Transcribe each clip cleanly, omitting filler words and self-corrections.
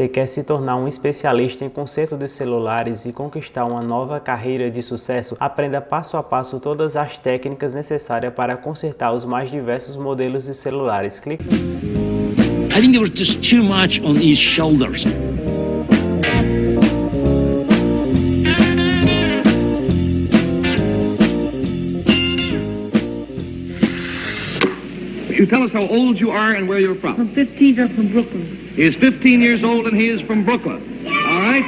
Você quer se tornar um especialista em conserto de celulares e conquistar uma nova carreira de sucesso? Aprenda passo a passo todas as técnicas necessárias para consertar os mais diversos modelos de celulares. Clique. I think there was just too much on his shoulders. You tell us how old you are and where you're from. I'm 15, I'm from Brooklyn. He is 15 years old and he is from Brooklyn. All right?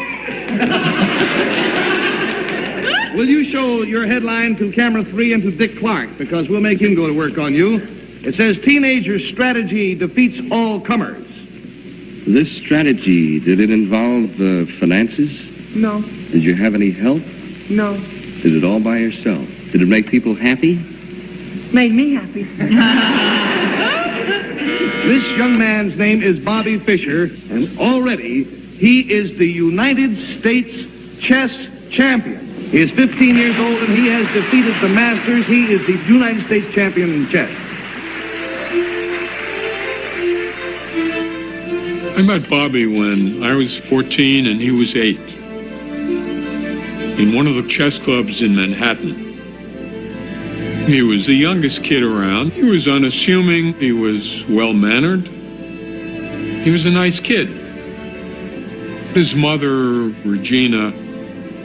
Will you show your headline to camera 3 and to Dick Clark, because we'll make him go to work on you. It says, teenager strategy defeats all comers. This strategy, did it involve finances? No. Did you have any help? No. Did it all by yourself? Did it make people happy? Made me happy. This young man's name is Bobby Fischer, and already he is the United States chess champion. He is 15 years old and he has defeated the Masters. He is the United States champion in chess. I met Bobby when I was 14 and he was 8 in one of the chess clubs in Manhattan. He was the youngest kid around. He was unassuming. He was well-mannered. He was a nice kid. His mother, Regina,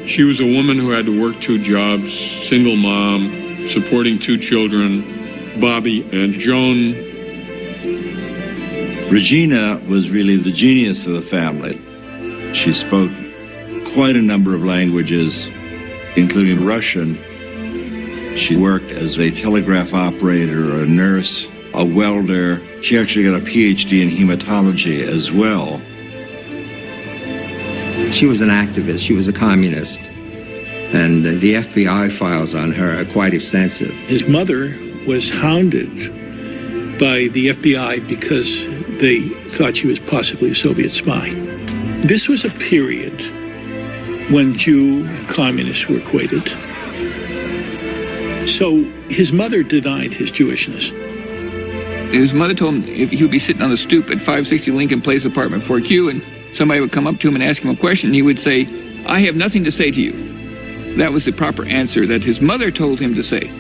she was a woman who had to work 2 jobs, single mom, supporting 2 children, Bobby and Joan. Regina was really the genius of the family. She spoke quite a number of languages, including Russian. She worked as a telegraph operator, a nurse, a welder. She actually got a PhD in hematology as well. She was an activist. She was a communist. And the FBI files on her are quite extensive. His mother was hounded by the FBI because they thought she was possibly a Soviet spy. This was a period when Jew and communists were equated. So his mother denied his Jewishness. His mother told him if he would be sitting on the stoop at 560 Lincoln Place, apartment 4Q, and somebody would come up to him and ask him a question, he would say, "I have nothing to say to you." That was the proper answer that his mother told him to say.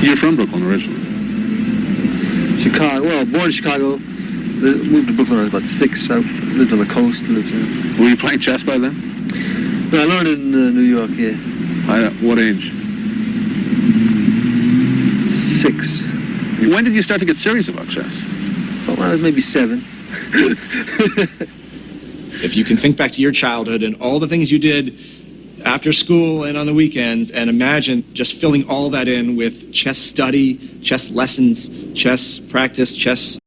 You're from Brooklyn originally? Chicago, well, born in Chicago. Moved to Brooklyn when I was about 6. I lived on the coast. Were you playing chess by then? No, I learned in New York, yeah. At what age? 6. When did you start to get serious about chess? Well, when I was maybe 7. If you can think back to your childhood and all the things you did after school and on the weekends, and imagine just filling all that in with chess study, chess lessons, chess practice, chess.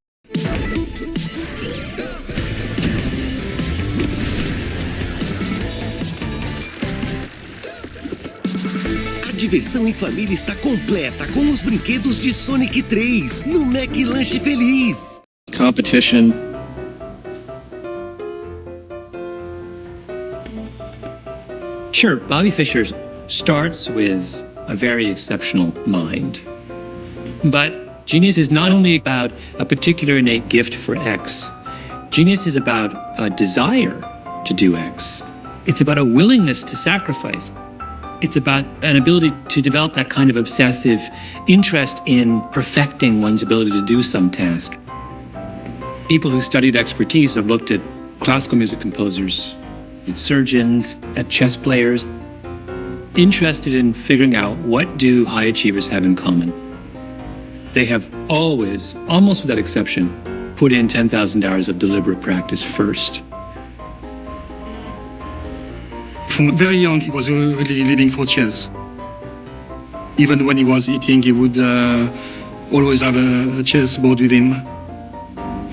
A diversão em família está completa com os brinquedos de Sonic 3 no Mac Lanche Feliz. Competition. Sure, Bobby Fischer starts with a very exceptional mind. But genius is not only about a particular innate gift for X. Genius is about a desire to do X. It's about a willingness to sacrifice. It's about an ability to develop that kind of obsessive interest in perfecting one's ability to do some task. People who studied expertise have looked at classical music composers, at surgeons, at chess players, interested in figuring out what do high achievers have in common. They have always, almost without exception, put in 10,000 hours of deliberate practice first. From very young, he was really living for chess. Even when he was eating, he would always have a chess board with him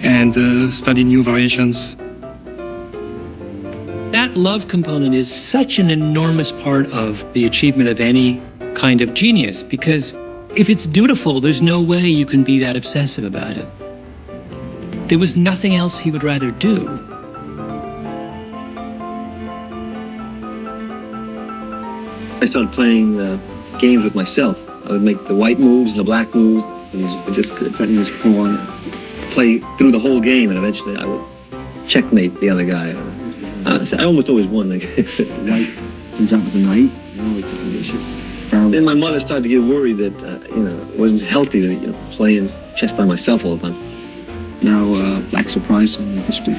and study new variations. That love component is such an enormous part of the achievement of any kind of genius, because if it's dutiful, there's no way you can be that obsessive about it. There was nothing else he would rather do. I started playing games with myself. I would make the white moves and the black moves, and just defending his pawn, play through the whole game, and eventually I would checkmate the other guy. So I almost always won. White comes out with the knight. Then my mother started to get worried that it wasn't healthy to play chess by myself all the time. Now black surprise on history.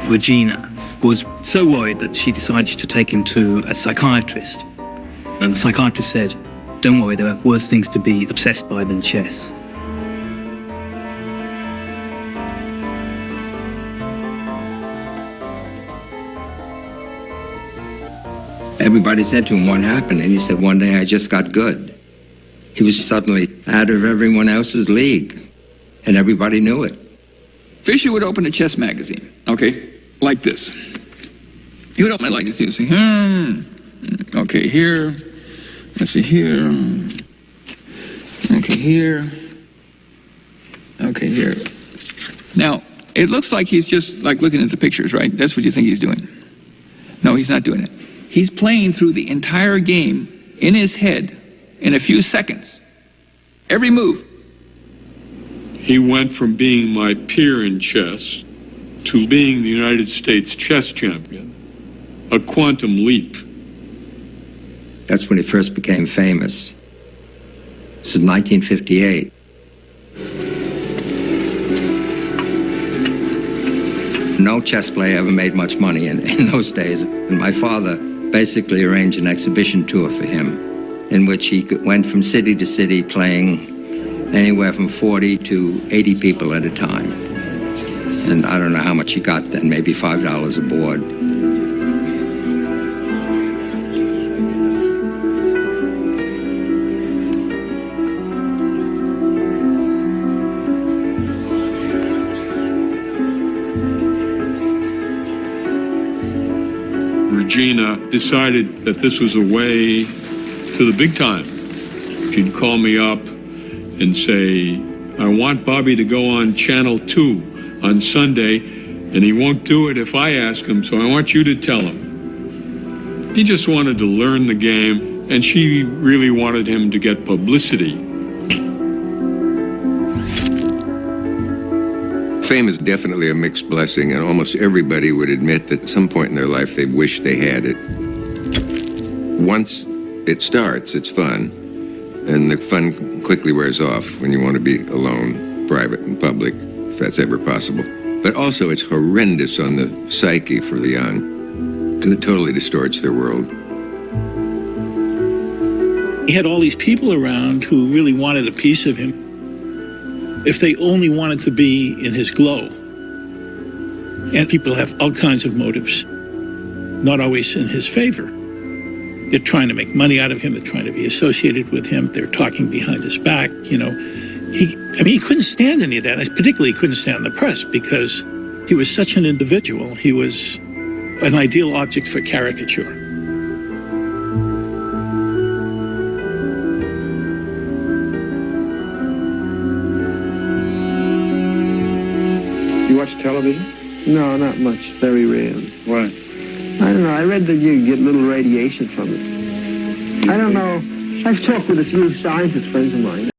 Regina was so worried that she decided to take him to a psychiatrist. And the psychiatrist said, "Don't worry, there are worse things to be obsessed by than chess." Everybody said to him, "What happened?" And he said, "One day I just got good." He was suddenly out of everyone else's league, and everybody knew it. Fischer would open a chess magazine, okay, like this. He would open it like this. He would say, okay, here, let's see, here, okay, here, okay, here. Now, it looks like he's just like looking at the pictures, right? That's what you think he's doing. No, he's not doing it. He's playing through the entire game in his head in a few seconds. Every move. He went from being my peer in chess to being the United States chess champion. A quantum leap. That's when he first became famous. This is 1958. No chess player ever made much money in those days. And my father basically arranged an exhibition tour for him in which he went from city to city playing anywhere from 40 to 80 people at a time. And I don't know how much he got then, maybe $5 a board. Regina decided that this was a way to the big time. She'd call me up and say, "I want Bobby to go on Channel 2 on Sunday, and he won't do it if I ask him, so I want you to tell him." He just wanted to learn the game, and she really wanted him to get publicity. Fame is definitely a mixed blessing, and almost everybody would admit that at some point in their life they wish they had it. Once it starts, it's fun, and the fun quickly wears off when you want to be alone, private and public, if that's ever possible. But also it's horrendous on the psyche for the young, because it totally distorts their world. He had all these people around who really wanted a piece of him. If they only wanted to be in his glow. And people have all kinds of motives, not always in his favor. They're trying to make money out of him. They're trying to be associated with him. They're talking behind his back, He couldn't stand any of that. Particularly, he couldn't stand the press because he was such an individual. He was an ideal object for caricature. You watch television? No, not much. Very rarely. Why? I don't know. I read that you get little radiation from it. I don't know. I've talked with a few scientist friends of mine.